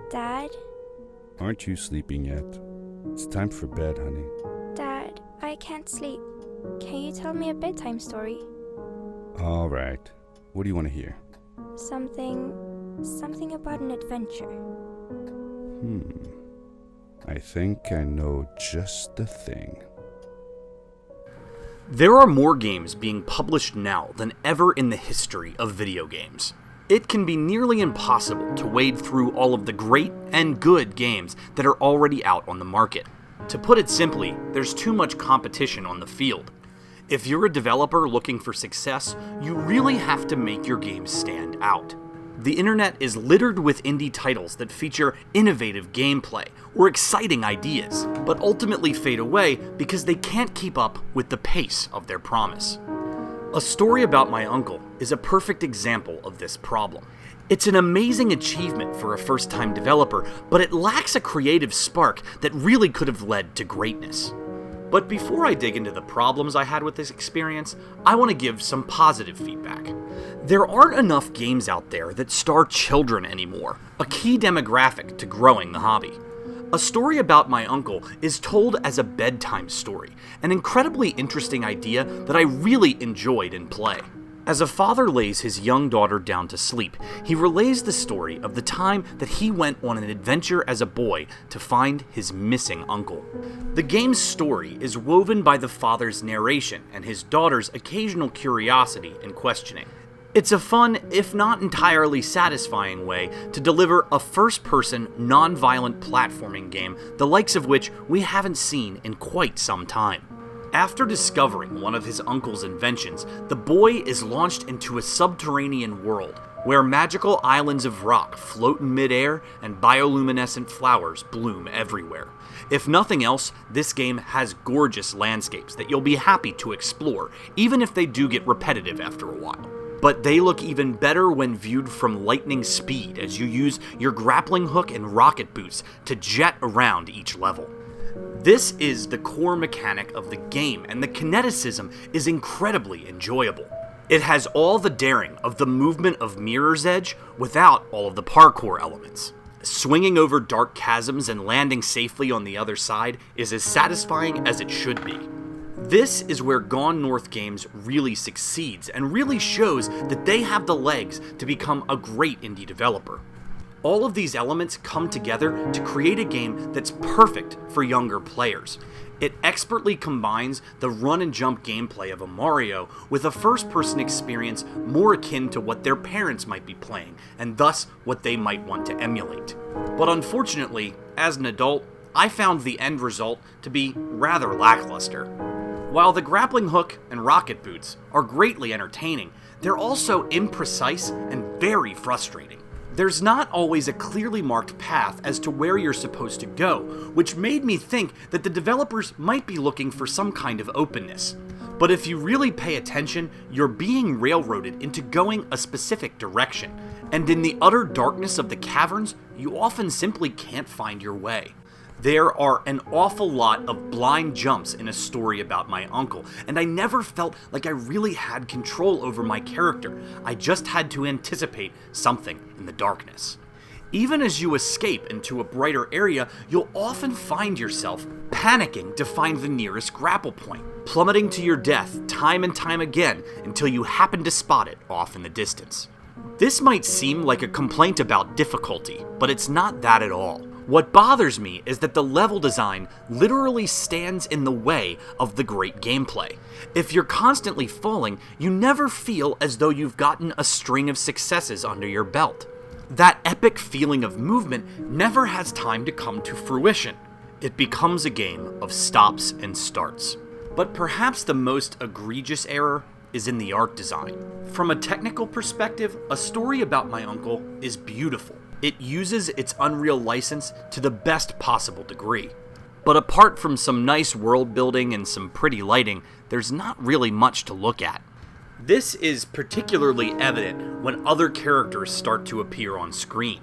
Dad? Aren't you sleeping yet? It's time for bed, honey. Dad, I can't sleep. Can you tell me a bedtime story? All right. What do you want to hear? Something about an adventure. I think I know just the thing. There are more games being published now than ever in the history of video games. It can be nearly impossible to wade through all of the great and good games that are already out on the market. To put it simply, there's too much competition on the field. If you're a developer looking for success, you really have to make your games stand out. The internet is littered with indie titles that feature innovative gameplay or exciting ideas, but ultimately fade away because they can't keep up with the pace of their promise. A Story About My Uncle is a perfect example of this problem. It's an amazing achievement for a first-time developer, but it lacks a creative spark that really could have led to greatness. But before I dig into the problems I had with this experience, I want to give some positive feedback. There aren't enough games out there that star children anymore, a key demographic to growing the hobby. A Story About My Uncle is told as a bedtime story, an incredibly interesting idea that I really enjoyed in play. As a father lays his young daughter down to sleep, he relays the story of the time that he went on an adventure as a boy to find his missing uncle. The game's story is woven by the father's narration and his daughter's occasional curiosity and questioning. It's a fun, if not entirely satisfying way to deliver a first-person, non-violent platforming game, the likes of which we haven't seen in quite some time. After discovering one of his uncle's inventions, the boy is launched into a subterranean world, where magical islands of rock float in midair and bioluminescent flowers bloom everywhere. If nothing else, this game has gorgeous landscapes that you'll be happy to explore, even if they do get repetitive after a while. But they look even better when viewed from lightning speed as you use your grappling hook and rocket boots to jet around each level. This is the core mechanic of the game, and the kineticism is incredibly enjoyable. It has all the daring of the movement of Mirror's Edge without all of the parkour elements. Swinging over dark chasms and landing safely on the other side is as satisfying as it should be. This is where Gone North Games really succeeds and really shows that they have the legs to become a great indie developer. All of these elements come together to create a game that's perfect for younger players. It expertly combines the run and jump gameplay of a Mario with a first-person experience more akin to what their parents might be playing, and thus what they might want to emulate. But unfortunately, as an adult, I found the end result to be rather lackluster. While the grappling hook and rocket boots are greatly entertaining, they're also imprecise and very frustrating. There's not always a clearly marked path as to where you're supposed to go, which made me think that the developers might be looking for some kind of openness. But if you really pay attention, you're being railroaded into going a specific direction, and in the utter darkness of the caverns, you often simply can't find your way. There are an awful lot of blind jumps in A Story About My Uncle, and I never felt like I really had control over my character. I just had to anticipate something in the darkness. Even as you escape into a brighter area, you'll often find yourself panicking to find the nearest grapple point, plummeting to your death time and time again until you happen to spot it off in the distance. This might seem like a complaint about difficulty, but it's not that at all. What bothers me is that the level design literally stands in the way of the great gameplay. If you're constantly falling, you never feel as though you've gotten a string of successes under your belt. That epic feeling of movement never has time to come to fruition. It becomes a game of stops and starts. But perhaps the most egregious error is in the art design. From a technical perspective, A Story About My Uncle is beautiful. It uses its Unreal license to the best possible degree. But apart from some nice world building and some pretty lighting, there's not really much to look at. This is particularly evident when other characters start to appear on screen.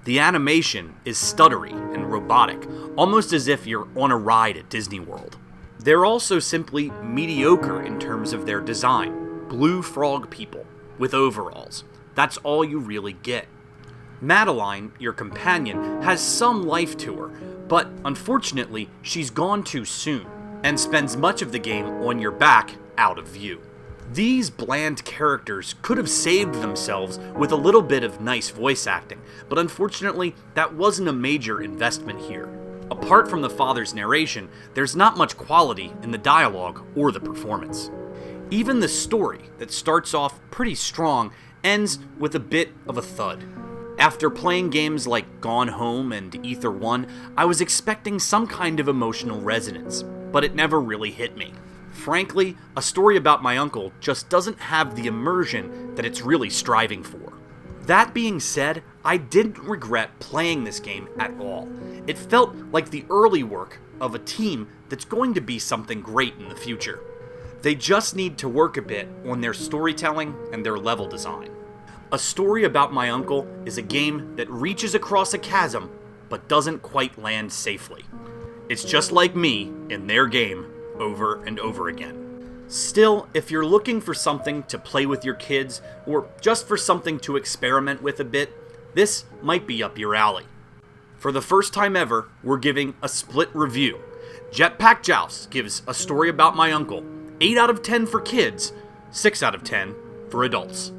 The animation is stuttery and robotic, almost as if you're on a ride at Disney World. They're also simply mediocre in terms of their design. Blue frog people with overalls. That's all you really get. Madeline, your companion, has some life to her, but unfortunately, she's gone too soon, and spends much of the game on your back, out of view. These bland characters could have saved themselves with a little bit of nice voice acting, but unfortunately, that wasn't a major investment here. Apart from the father's narration, there's not much quality in the dialogue or the performance. Even the story, that starts off pretty strong, ends with a bit of a thud. After playing games like Gone Home and Ether 1, I was expecting some kind of emotional resonance, but it never really hit me. Frankly, a story about my uncle just doesn't have the immersion that it's really striving for. That being said, I didn't regret playing this game at all. It felt like the early work of a team that's going to be something great in the future. They just need to work a bit on their storytelling and their level design. A Story About My Uncle is a game that reaches across a chasm, but doesn't quite land safely. It's just like me in their game, over and over again. Still, if you're looking for something to play with your kids, or just for something to experiment with a bit, this might be up your alley. For the first time ever, we're giving a split review. Jetpack Joust gives A Story About My Uncle 8 out of 10 for kids, 6 out of 10 for adults.